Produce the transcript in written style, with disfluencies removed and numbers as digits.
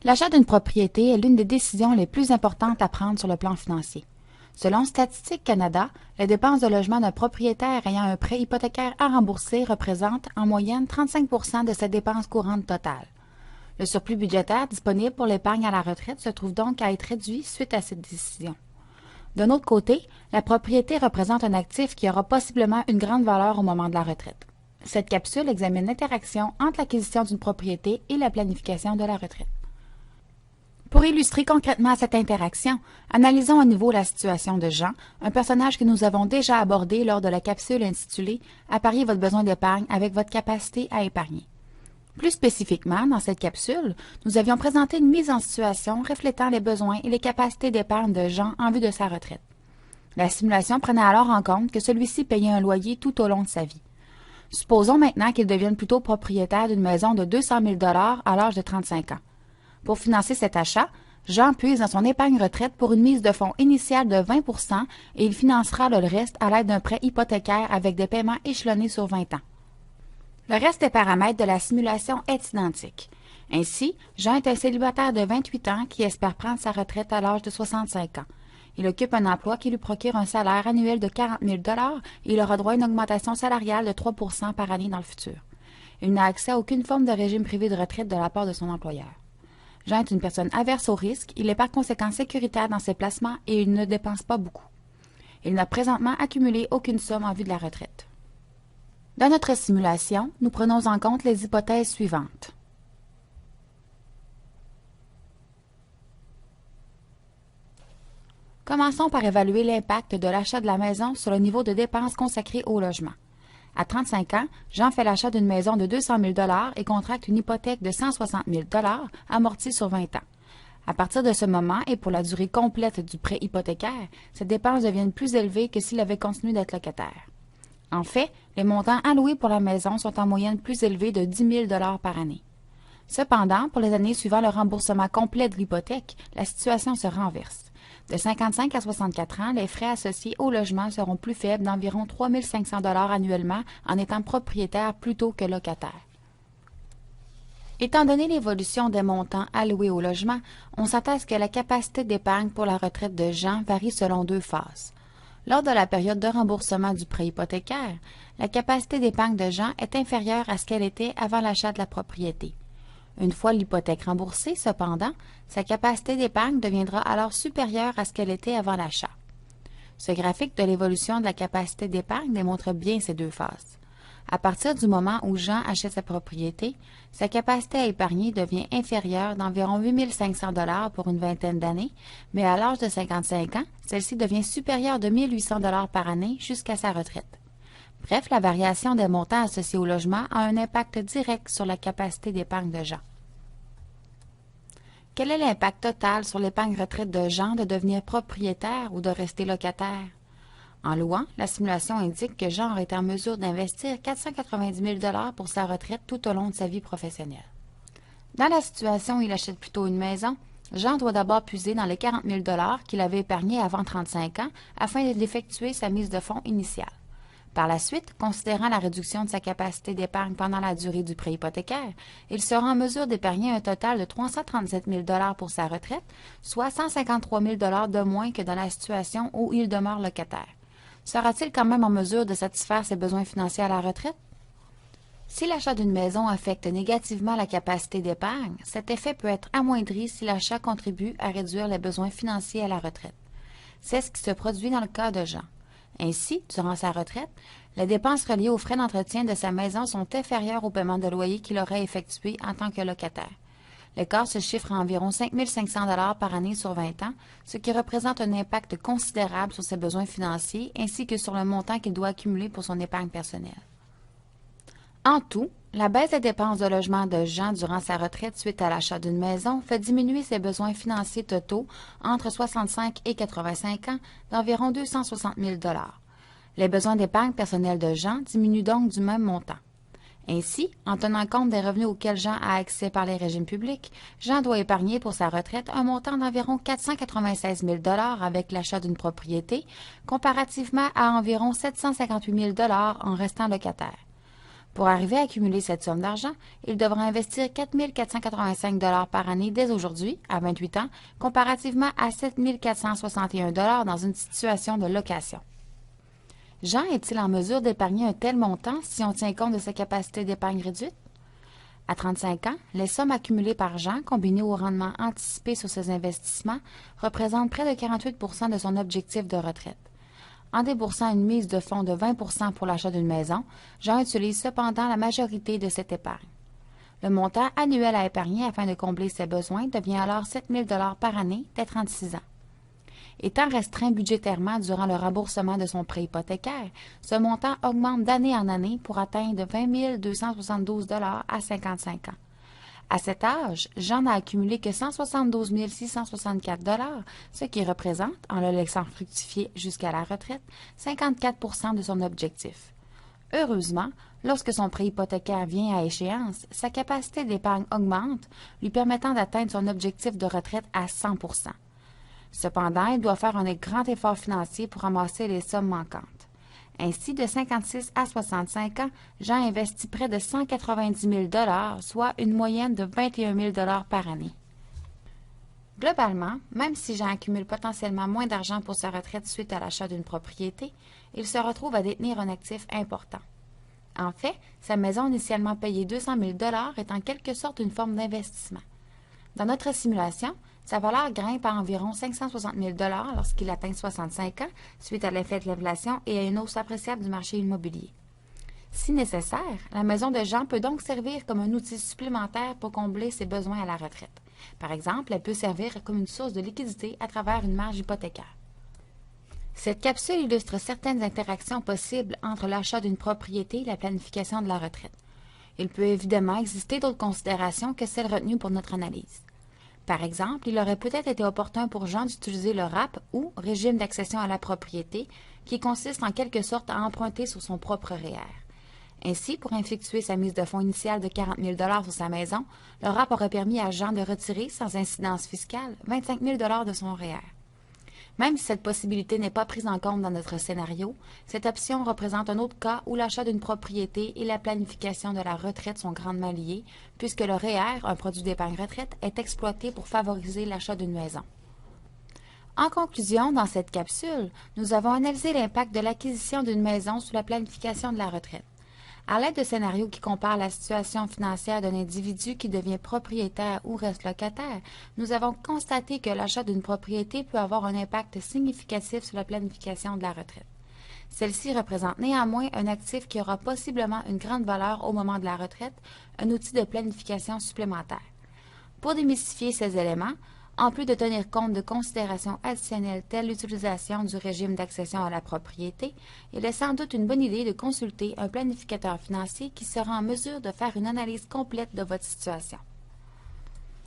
L'achat d'une propriété est l'une des décisions les plus importantes à prendre sur le plan financier. Selon Statistique Canada, les dépenses de logement d'un propriétaire ayant un prêt hypothécaire à rembourser représentent en moyenne 35% de ses dépenses courantes totales. Le surplus budgétaire disponible pour l'épargne à la retraite se trouve donc à être réduit suite à cette décision. D'un autre côté, la propriété représente un actif qui aura possiblement une grande valeur au moment de la retraite. Cette capsule examine l'interaction entre l'acquisition d'une propriété et la planification de la retraite. Pour illustrer concrètement cette interaction, analysons à nouveau la situation de Jean, un personnage que nous avons déjà abordé lors de la capsule intitulée « Appariez votre besoin d'épargne avec votre capacité à épargner ». Plus spécifiquement, dans cette capsule, nous avions présenté une mise en situation reflétant les besoins et les capacités d'épargne de Jean en vue de sa retraite. La simulation prenait alors en compte que celui-ci payait un loyer tout au long de sa vie. Supposons maintenant qu'il devienne plutôt propriétaire d'une maison de 200 000 $ à l'âge de 35 ans. Pour financer cet achat, Jean puise dans son épargne retraite pour une mise de fonds initiale de 20 % et il financera le reste à l'aide d'un prêt hypothécaire avec des paiements échelonnés sur 20 ans. Le reste des paramètres de la simulation est identique. Ainsi, Jean est un célibataire de 28 ans qui espère prendre sa retraite à l'âge de 65 ans. Il occupe un emploi qui lui procure un salaire annuel de 40 000 $ et il aura droit à une augmentation salariale de 3 % par année dans le futur. Il n'a accès à aucune forme de régime privé de retraite de la part de son employeur. Jean est une personne averse au risque, il est par conséquent sécuritaire dans ses placements et il ne dépense pas beaucoup. Il n'a présentement accumulé aucune somme en vue de la retraite. Dans notre simulation, nous prenons en compte les hypothèses suivantes. Commençons par évaluer l'impact de l'achat de la maison sur le niveau de dépenses consacrées au logement. À 35 ans, Jean fait l'achat d'une maison de 200 000 $ et contracte une hypothèque de 160 000 $ amortie sur 20 ans. À partir de ce moment et pour la durée complète du prêt hypothécaire, ces dépenses deviennent plus élevées que s'il avait continué d'être locataire. En fait, les montants alloués pour la maison sont en moyenne plus élevés de 10 000 $ par année. Cependant, pour les années suivant le remboursement complet de l'hypothèque, la situation se renverse. De 55 à 64 ans, les frais associés au logement seront plus faibles d'environ 3 500 $ annuellement en étant propriétaire plutôt que locataire. Étant donné l'évolution des montants alloués au logement, on s'attend à ce que la capacité d'épargne pour la retraite de Jean varie selon deux phases. Lors de la période de remboursement du prêt hypothécaire, la capacité d'épargne de Jean est inférieure à ce qu'elle était avant l'achat de la propriété. Une fois l'hypothèque remboursée, cependant, sa capacité d'épargne deviendra alors supérieure à ce qu'elle était avant l'achat. Ce graphique de l'évolution de la capacité d'épargne démontre bien ces deux phases. À partir du moment où Jean achète sa propriété, sa capacité à épargner devient inférieure d'environ 8 500 $ pour une vingtaine d'années, mais à l'âge de 55 ans, celle-ci devient supérieure de 1 800 $ par année jusqu'à sa retraite. Bref, la variation des montants associés au logement a un impact direct sur la capacité d'épargne de Jean. Quel est l'impact total sur l'épargne retraite de Jean de devenir propriétaire ou de rester locataire? En louant, la simulation indique que Jean aurait été en mesure d'investir 490 000 $ pour sa retraite tout au long de sa vie professionnelle. Dans la situation où il achète plutôt une maison, Jean doit d'abord puiser dans les 40 000 $ qu'il avait épargnés avant 35 ans afin d'effectuer sa mise de fonds initiale. Par la suite, considérant la réduction de sa capacité d'épargne pendant la durée du prêt hypothécaire, il sera en mesure d'épargner un total de 337 000 $ pour sa retraite, soit 153 000 $ de moins que dans la situation où il demeure locataire. Sera-t-il quand même en mesure de satisfaire ses besoins financiers à la retraite? Si l'achat d'une maison affecte négativement la capacité d'épargne, cet effet peut être amoindri si l'achat contribue à réduire les besoins financiers à la retraite. C'est ce qui se produit dans le cas de Jean. Ainsi, durant sa retraite, les dépenses reliées aux frais d'entretien de sa maison sont inférieures au paiement de loyer qu'il aurait effectué en tant que locataire. L'écart se chiffre à environ 5 500 $ par année sur 20 ans, ce qui représente un impact considérable sur ses besoins financiers ainsi que sur le montant qu'il doit accumuler pour son épargne personnelle. En tout, la baisse des dépenses de logement de Jean durant sa retraite suite à l'achat d'une maison fait diminuer ses besoins financiers totaux entre 65 et 85 ans d'environ 260 000 $. Les besoins d'épargne personnelle de Jean diminuent donc du même montant. Ainsi, en tenant compte des revenus auxquels Jean a accès par les régimes publics, Jean doit épargner pour sa retraite un montant d'environ 496 000 $ avec l'achat d'une propriété, comparativement à environ 758 000 $ en restant locataire. Pour arriver à accumuler cette somme d'argent, il devra investir 4 485 $ par année dès aujourd'hui, à 28 ans, comparativement à 7 461 $ dans une situation de location. Jean est-il en mesure d'épargner un tel montant si on tient compte de sa capacité d'épargne réduite? À 35 ans, les sommes accumulées par Jean, combinées au rendement anticipé sur ses investissements, représentent près de 48 % de son objectif de retraite. En déboursant une mise de fonds de 20 % pour l'achat d'une maison, Jean utilise cependant la majorité de cette épargne. Le montant annuel à épargner afin de combler ses besoins devient alors 7 000 $ par année dès 36 ans. Étant restreint budgétairement durant le remboursement de son prêt hypothécaire, ce montant augmente d'année en année pour atteindre 20 272 $ à 55 ans. À cet âge, Jean n'a accumulé que 172 664 $, ce qui représente, en le laissant fructifier jusqu'à la retraite, 54 % de son objectif. Heureusement, lorsque son prêt hypothécaire vient à échéance, sa capacité d'épargne augmente, lui permettant d'atteindre son objectif de retraite à 100 %. Cependant, il doit faire un grand effort financier pour ramasser les sommes manquantes. Ainsi, de 56 à 65 ans, Jean investit près de 190 000 $, soit une moyenne de 21 000 $ par année. Globalement, même si Jean accumule potentiellement moins d'argent pour sa retraite suite à l'achat d'une propriété, il se retrouve à détenir un actif important. En fait, sa maison initialement payée 200 000 $ est en quelque sorte une forme d'investissement. Dans notre simulation, sa valeur grimpe à environ 560 000 $ lorsqu'il atteint 65 ans, suite à l'effet de l'inflation et à une hausse appréciable du marché immobilier. Si nécessaire, la maison de Jean peut donc servir comme un outil supplémentaire pour combler ses besoins à la retraite. Par exemple, elle peut servir comme une source de liquidité à travers une marge hypothécaire. Cette capsule illustre certaines interactions possibles entre l'achat d'une propriété et la planification de la retraite. Il peut évidemment exister d'autres considérations que celles retenues pour notre analyse. Par exemple, il aurait peut-être été opportun pour Jean d'utiliser le RAP ou régime d'accession à la propriété, qui consiste en quelque sorte à emprunter sur son propre REER. Ainsi, pour effectuer sa mise de fonds initiale de 40 000 $ sur sa maison, le RAP aurait permis à Jean de retirer, sans incidence fiscale, 25 000 $ de son REER. Même si cette possibilité n'est pas prise en compte dans notre scénario, cette option représente un autre cas où l'achat d'une propriété et la planification de la retraite sont grandement liés, puisque le REER, un produit d'épargne retraite, est exploité pour favoriser l'achat d'une maison. En conclusion, dans cette capsule, nous avons analysé l'impact de l'acquisition d'une maison sur la planification de la retraite. À l'aide de scénarios qui comparent la situation financière d'un individu qui devient propriétaire ou reste locataire, nous avons constaté que l'achat d'une propriété peut avoir un impact significatif sur la planification de la retraite. Celle-ci représente néanmoins un actif qui aura possiblement une grande valeur au moment de la retraite, un outil de planification supplémentaire. Pour démystifier ces éléments, en plus de tenir compte de considérations additionnelles telles l'utilisation du régime d'accession à la propriété, il est sans doute une bonne idée de consulter un planificateur financier qui sera en mesure de faire une analyse complète de votre situation.